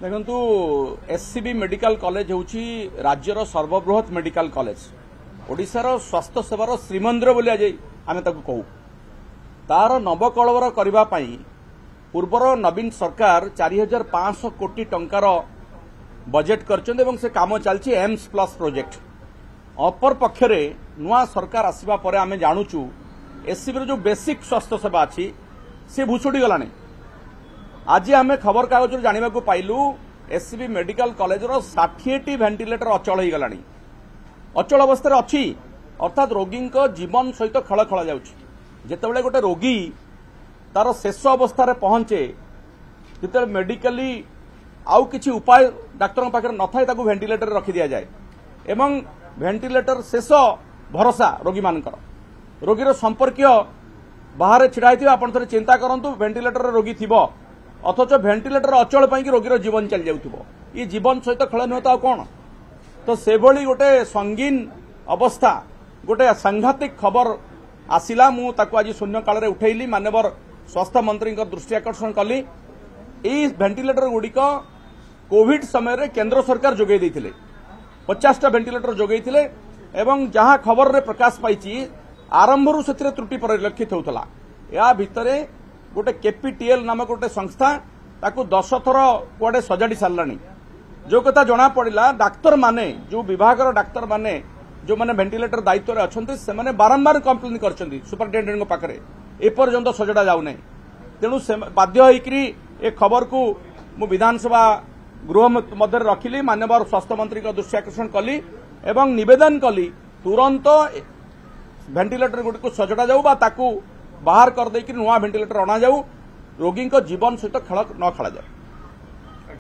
देखु SCB medical college होची राज्यर सर्वबृहत मेडिकल कॉलेज ओडिशार स्वास्थ्य सेवार श्रीमंदिर बोली आज आम कहू तार नवकलवर करने पूर्वर नवीन सरकार 4500 कोटी टंकार बजेट कर से काम चलती एम्स प्लस प्रोजेक्ट अपर पक्षरे नुआ सरकार आसवा पर आम जानुचु एससीबी जो बेसिक स्वास्थ्य सेवा अच्छी सी भुषुड़ी गलानी। आज आम खबर कागज जाना पाइलु एससीबी मेडिकल कॉलेज 60टी वेंटिलेटर अचल हो गलानी अचल अवस्था अच्छी अर्थात रोगी जीवन सहित खेल खेल जाते गोटे रोगी तार शेष अवस्था पहुंचे जिते मेडिकली आउ किछि उपाय डाक्तर पाखे न थाए ताकू वेंटिलेटर रखी दि जाए एवं वेंटिलेटर शेष भरोसा रोगी मानकर रोगीर संपर्कीय बाहर छिड़ा आप चिंता करूँ वेंटिलेटर रोगी थी अथच वेंटिलेटर अचल पाई रोगीर जीवन चली जाऊँ ये जीवन सहित खेल नुह तो कौन तो से भली गोटे संगीन अवस्था गोटे सांघातिक खबर आसिला मु ताकू आज शून्य काल उठेली माननीय स्वास्थ्य मंत्री दृष्टि आकर्षण कली यही वेंटिलेटर गुड़िक कोविड समय केंद्र सरकार जोगे देथिले 50टा वेंटिलेटर जोगे एवं जहां खबर रे प्रकाश पाई आरंभरू से त्रुटि परिलक्षित होता या भितरे गोटे केपीटीएल नामक गोटे संस्था ताकू 10 थर कुआडे सजाड़ी साराणी जो कथा जना पड़ा डाक्तर माने जो विभाग डाक्तर माने जो माने वेंटिलेटर दायित्व में अच्छा से माने बारंबार कंप्लेन कर सुपरिटेडेंट पाखे एपर्यंत सजड़ा जाऊना तेणु बाध्य होकरी ए खबर को मु विधानसभा गृह मध्य रखिली माननीय स्वास्थ्य मंत्री दृष्टि आकर्षण कली एवं निवेदन कली तुरंत वेंटिलेटर गुड़ी को सजड़ा जाऊ बाहर कर नुआ वेंटिलेटर अणा जाऊ रोगी जीवन सहित खेल न खेल जाए।